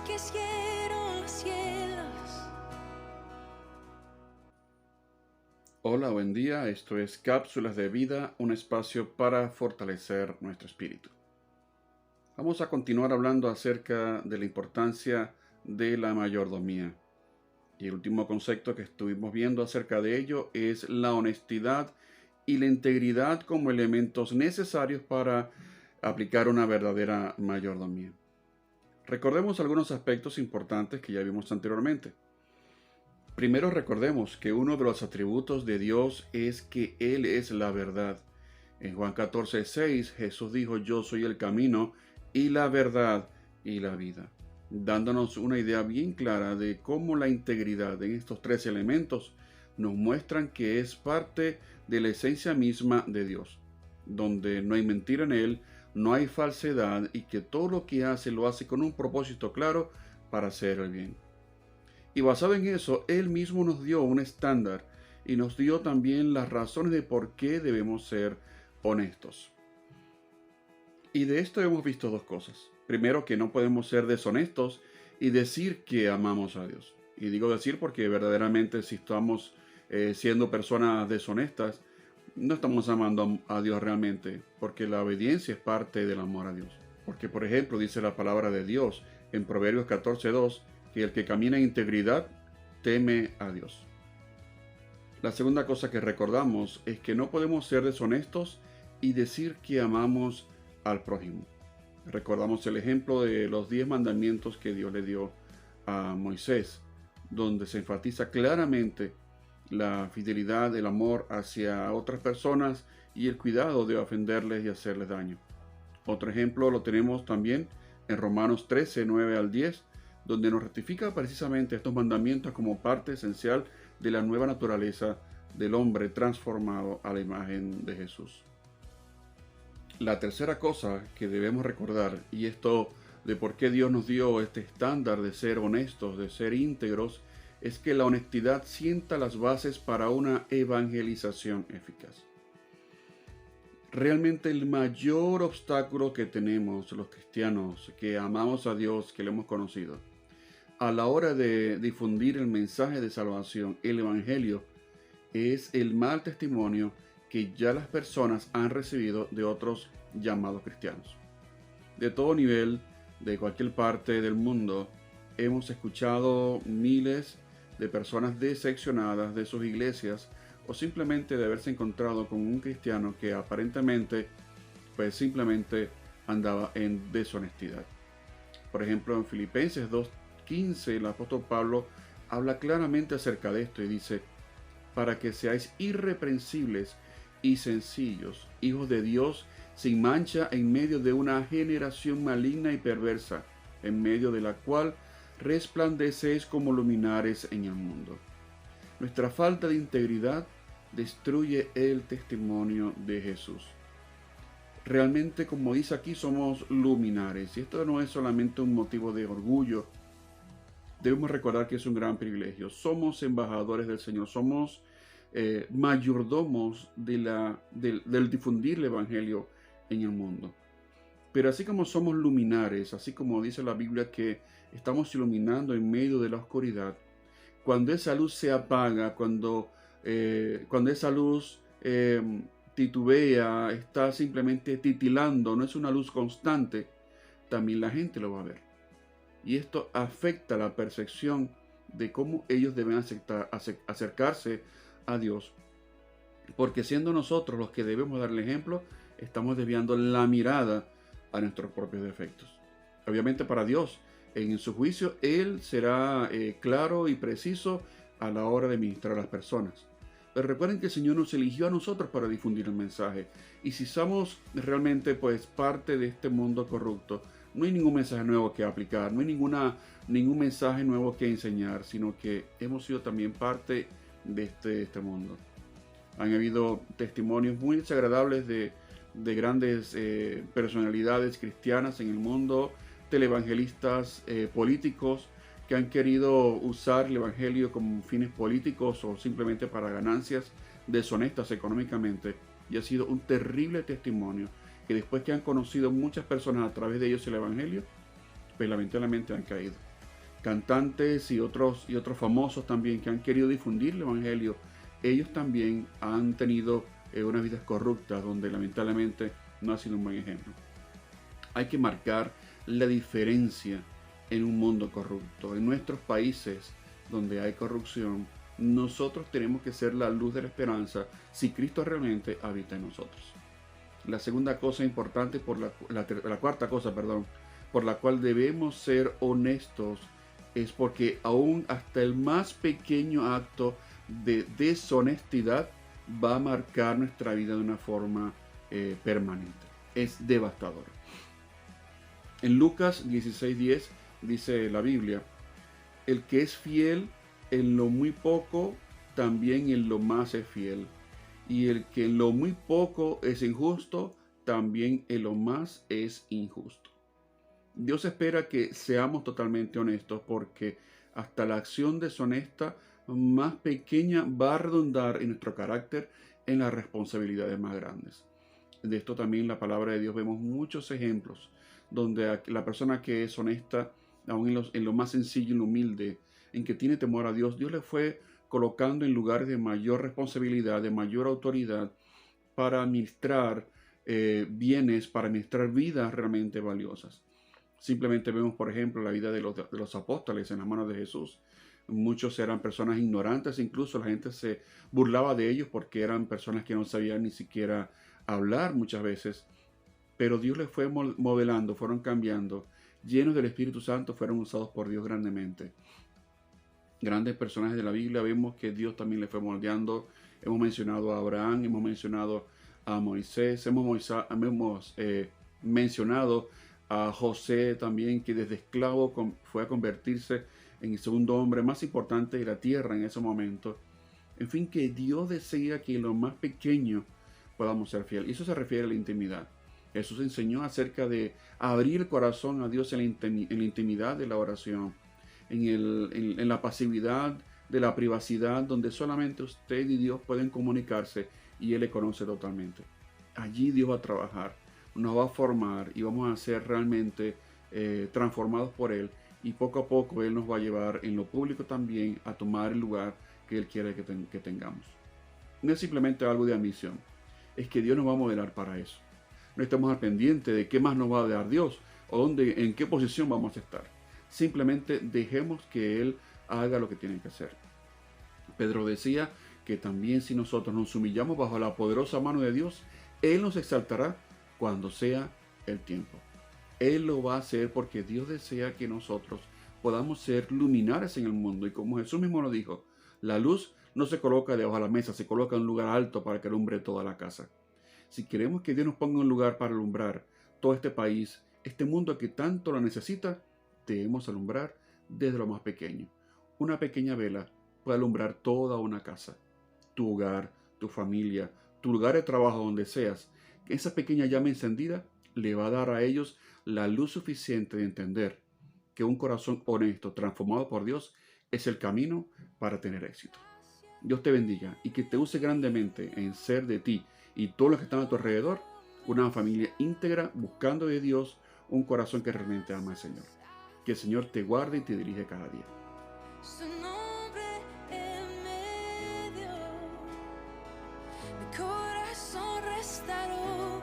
que hicieron los cielos. Hola, buen día. Esto es Cápsulas de Vida, un espacio para fortalecer nuestro espíritu. Vamos a continuar hablando acerca de la importancia de la mayordomía. Y el último concepto que estuvimos viendo acerca de ello es la honestidad y la integridad como elementos necesarios para aplicar una verdadera mayordomía. Recordemos algunos aspectos importantes que ya vimos anteriormente. Primero recordemos que uno de los atributos de Dios es que Él es la verdad. En Juan 14:6 Jesús dijo: yo soy el camino y la verdad y la vida, dándonos una idea bien clara de cómo la integridad en estos tres elementos nos muestran que es parte de la esencia misma de Dios, donde no hay mentira en Él, no hay falsedad y que todo lo que hace lo hace con un propósito claro para hacer el bien. Y basado en eso, Él mismo nos dio un estándar y nos dio también las razones de por qué debemos ser honestos. Y de esto hemos visto dos cosas. Primero, que no podemos ser deshonestos y decir que amamos a Dios. Y digo decir porque verdaderamente si estamos siendo personas deshonestas, no estamos amando a Dios realmente, porque la obediencia es parte del amor a Dios. Porque, por ejemplo, dice la palabra de Dios en Proverbios 14:2, que el que camina en integridad teme a Dios. La segunda cosa que recordamos es que no podemos ser deshonestos y decir que amamos al prójimo. Recordamos el ejemplo de los 10 mandamientos que Dios le dio a Moisés, donde se enfatiza claramente la fidelidad, el amor hacia otras personas y el cuidado de ofenderles y hacerles daño. Otro ejemplo lo tenemos también en Romanos 13:9-10, donde nos ratifica precisamente estos mandamientos como parte esencial de la nueva naturaleza del hombre transformado a la imagen de Jesús. La tercera cosa que debemos recordar, y esto de por qué Dios nos dio este estándar de ser honestos, de ser íntegros, es que la honestidad sienta las bases para una evangelización eficaz. Realmente el mayor obstáculo que tenemos los cristianos que amamos a Dios, que le hemos conocido, a la hora de difundir el mensaje de salvación, el evangelio, es el mal testimonio que ya las personas han recibido de otros llamados cristianos. De todo nivel, de cualquier parte del mundo, hemos escuchado miles de personas decepcionadas de sus iglesias o simplemente de haberse encontrado con un cristiano que aparentemente, pues simplemente andaba en deshonestidad. Por ejemplo, en Filipenses 2:15, el apóstol Pablo habla claramente acerca de esto y dice: para que seáis irreprensibles y sencillos, hijos de Dios, sin mancha en medio de una generación maligna y perversa, en medio de la cual resplandecéis como luminares en el mundo. Nuestra falta de integridad destruye el testimonio de Jesús. Realmente, como dice aquí, somos luminares, y esto no es solamente un motivo de orgullo. Debemos recordar que es un gran privilegio. Somos embajadores del Señor, somos mayordomos del difundir el Evangelio en el mundo. Pero así como somos luminares, así como dice la Biblia que estamos iluminando en medio de la oscuridad, cuando esa luz se apaga, cuando esa luz titubea, está simplemente titilando, no es una luz constante, también la gente lo va a ver. Y esto afecta la percepción de cómo ellos deben acercarse a Dios. Porque siendo nosotros los que debemos dar el ejemplo, estamos desviando la mirada a nuestros propios defectos. Obviamente para Dios, en su juicio, Él será claro y preciso a la hora de ministrar a las personas. Pero recuerden que el Señor nos eligió a nosotros para difundir el mensaje. Y si somos realmente pues parte de este mundo corrupto, no hay ningún mensaje nuevo que aplicar, no hay ningún mensaje nuevo que enseñar, sino que hemos sido también parte de este mundo. Han habido testimonios muy desagradables de grandes personalidades cristianas en el mundo, televangelistas, políticos que han querido usar el evangelio como fines políticos o simplemente para ganancias deshonestas económicamente, y ha sido un terrible testimonio que después que han conocido muchas personas a través de ellos el evangelio, pues lamentablemente han caído. cantantes y otros famosos también que han querido difundir el evangelio, ellos también han tenido unas vidas corruptas donde lamentablemente no ha sido un buen ejemplo. Hay que marcar la diferencia en un mundo corrupto. En nuestros países donde hay corrupción, nosotros tenemos que ser la luz de la esperanza si Cristo realmente habita en nosotros. La segunda cosa importante, la cuarta cosa, por la cual debemos ser honestos, es porque aún hasta el más pequeño acto de deshonestidad va a marcar nuestra vida de una forma permanente. Es devastador. En Lucas 16:10 dice la Biblia: el que es fiel en lo muy poco, también en lo más es fiel. Y el que en lo muy poco es injusto, también en lo más es injusto. Dios espera que seamos totalmente honestos, porque hasta la acción deshonesta más pequeña va a redundar en nuestro carácter en las responsabilidades más grandes. De esto también en la palabra de Dios vemos muchos ejemplos donde la persona que es honesta, aún en lo más sencillo y lo humilde, en que tiene temor a Dios, Dios le fue colocando en lugares de mayor responsabilidad, de mayor autoridad, para administrar bienes, para administrar vidas realmente valiosas. Simplemente vemos, por ejemplo, la vida de los apóstoles en las manos de Jesús. Muchos eran personas ignorantes, incluso la gente se burlaba de ellos porque eran personas que no sabían ni siquiera hablar muchas veces. Pero Dios les fue modelando, fueron cambiando. Llenos del Espíritu Santo, fueron usados por Dios grandemente. Grandes personajes de la Biblia, vemos que Dios también les fue moldeando. Hemos mencionado a Abraham, hemos mencionado a Moisés, hemos mencionado a José también, que desde esclavo fue a convertirse en el segundo hombre más importante de la tierra en ese momento. En fin, que Dios desea que en lo más pequeño podamos ser fieles. Y eso se refiere a la intimidad. Jesús enseñó acerca de abrir el corazón a Dios en la intimidad de la oración, en la pasividad de la privacidad, donde solamente usted y Dios pueden comunicarse y Él le conoce totalmente. Allí Dios va a trabajar, nos va a formar y vamos a ser realmente transformados por Él, y poco a poco Él nos va a llevar en lo público también a tomar el lugar que Él quiere que tengamos. No es simplemente algo de ambición, es que Dios nos va a modelar para eso. No estamos al pendiente de qué más nos va a dar Dios o en qué posición vamos a estar. Simplemente dejemos que Él haga lo que tiene que hacer. Pedro decía que también si nosotros nos humillamos bajo la poderosa mano de Dios, Él nos exaltará cuando sea el tiempo. Él lo va a hacer porque Dios desea que nosotros podamos ser luminares en el mundo. Y como Jesús mismo lo dijo, la luz no se coloca debajo de la mesa, se coloca en un lugar alto para que alumbre toda la casa. Si queremos que Dios nos ponga un lugar para alumbrar todo este país, este mundo que tanto lo necesita, debemos alumbrar desde lo más pequeño. Una pequeña vela puede alumbrar toda una casa, tu hogar, tu familia, tu lugar de trabajo, donde seas. Esa pequeña llama encendida le va a dar a ellos la luz suficiente de entender que un corazón honesto, transformado por Dios, es el camino para tener éxito. Dios te bendiga y que te use grandemente en ser de ti y todos los que están a tu alrededor una familia íntegra, buscando de Dios un corazón que realmente ama al Señor. Que el Señor te guarde y te dirige cada día. Su nombre Él me dio, mi corazón restauró.